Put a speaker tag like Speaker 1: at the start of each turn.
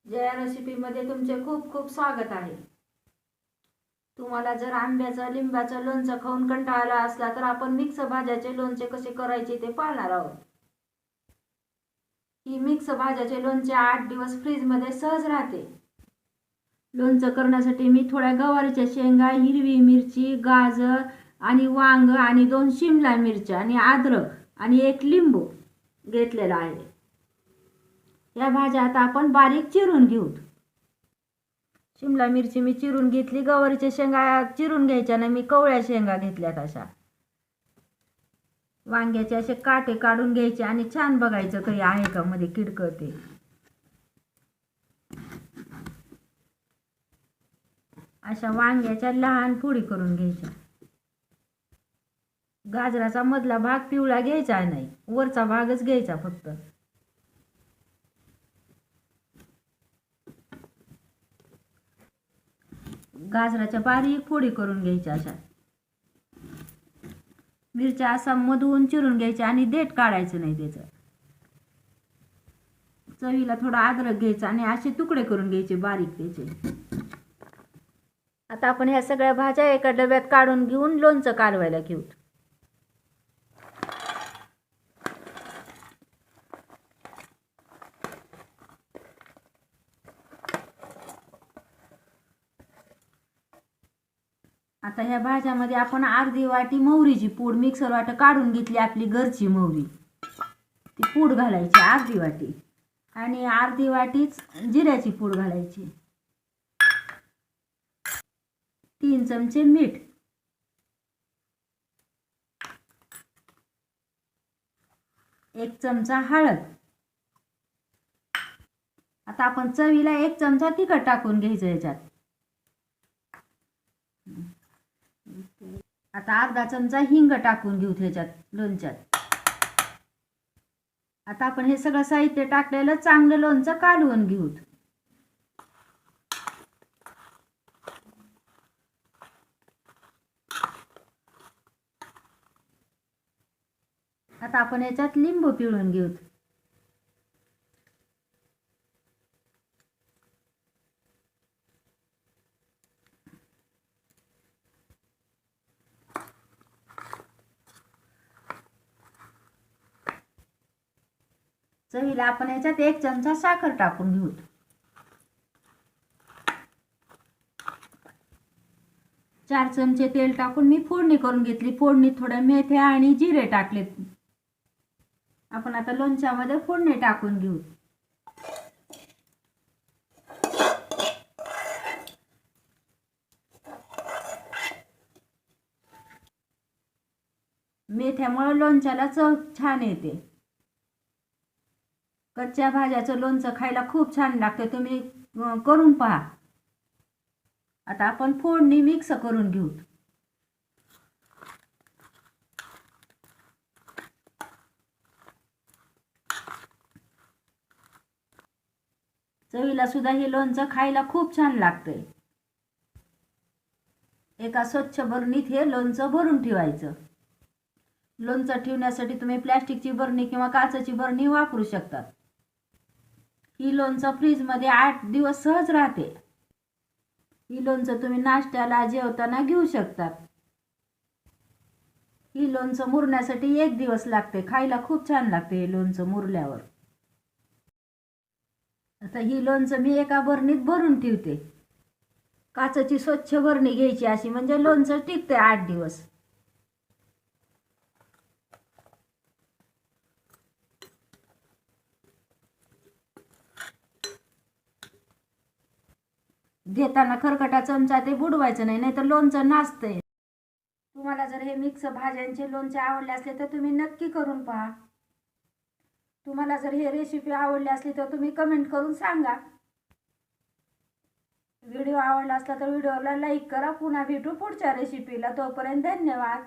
Speaker 1: जया रेसिपीमध्ये तुमचे खूप खूप स्वागत आहे. तुम्हाला जर आंब्याचं लिंबाचं लोणचं खाऊन कंटाळा असला तर आपण मिक्स भाज्याचे लोणचे कसे करायचे ते पाहणार आहोत. ही मिक्स भाज्याचे लोणचे 8 दिवस फ्रीजमध्ये सहज राहते. लोणचं करण्यासाठी मी थोड्या गवारीच्या शेंगा, हिरवी मिरची, गाजर आणि वांग आणि 2 शिमला मिरच्या आणि अद्रक आणि 1 लिंबू घेतलेला आहे. या भाज्या आता आपण बारीक चिरून घेऊ. शिमला मिरची मी चिरून घेतली. गवारीच्या शेंगा चिरून घ्यायच्या नाही, मी कवळ्या शेंगा घेतल्यात अशा. वांग्याचे असे काटे काढून घ्यायचे आणि छान बघायचं काही आहे का मध्ये किडकं. अशा वांग्याच्या लहान फोडी करून घ्यायच्या. गाजराचा मधला भाग पिवळा घ्यायचा नाही, वरचा भागच घ्यायचा फक्त. गाजराच्या बारीक फोडी करून घ्यायच्या अशा. मिरच्या असा मधून चिरून घ्यायच्या आणि देठ काढायचं नाही त्याचं. चवीला थोडा अद्रक घ्यायचा आणि असे तुकडे करून घ्यायचे बारीक त्याचे. आता आपण ह्या सगळ्या भाज्या एका डब्यात काढून घेऊन लोणचं कालवायला घेऊ. आता ह्या भाज्यामध्ये आपण अर्धी वाटी मोहरीची पूड मिक्सर वाट काढून घेतली, आपली घरची मोहरी, ती पूड घालायची अर्धी वाटी. आणि अर्धी वाटीच जिऱ्याची पूड घालायची. 3 चमचे मीठ, 1 चमचा हळद. आता आपण चवीला 1 चमचा तिखट टाकून घ्यायचं याच्यात. आता अर्धा चमचा हिंग टाकून घेऊ त्याच्यात लोणच्यात. आता आपण हे सगळं साहित्य टाकलेलं चांगलं लोणचं कालवून घेऊ. आता आपण याच्यात लिंबू पिळून घेऊ. चवीला आपण याच्यात 1 चमचा साखर टाकून घेऊ. 4 चमचे तेल टाकून मी फोडणी करून घेतली. फोडणीत थोड्या मेथ्या आणि जिरे टाकलेत. आपण आता लोणच्यामध्ये फोडणी टाकून घेऊ. मेथ्यामुळे लोणच्याला चव छान येते. कच्च्या भाज्याचं लोणचं खायला खूप छान लागतं, तुम्ही करून पहा. आता आपण फोडणी मिक्स करून घेऊ. चवीला सुद्धा हे लोणचं खायला खूप छान लागतंय. एका स्वच्छ बरणीत हे लोणचं भरून ठेवायचं. लोणचं ठेवण्यासाठी तुम्ही प्लॅस्टिकची बरणी किंवा काचेची बरणी वापरू शकता. ही लोणचं फ्रीजमध्ये 8 दिवस सहज राहते. ही लोणचं तुम्ही नाश्त्याला जेवताना घेऊ शकता. ही लोणचं मुरण्यासाठी 1 दिवस लागते. खायला खूप छान लागते हे लोणचं मुरल्यावर. आता ही लोणचं मी एका बरणीत भरून ठेवते. काचेची स्वच्छ बरणी घ्यायची अशी, म्हणजे लोणचं टिकते 8 दिवस. घेताना खरकटा चमचा ते बुडवायचं नाही, नाहीतर लोणचं नासतंय. तुम्हाला जर हे मिक्स भाज्यांचे लोणचे आवडले असले तर तुम्ही नक्की करून पहा. तुम्हाला जर हे रेसिपी आवडली असली तर तुम्ही कमेंट करून सांगा. व्हिडिओ आवडला असला तर व्हिडिओला लाईक करा. पुन्हा भेटू पुढच्या रेसिपीला. तोपर्यंत धन्यवाद.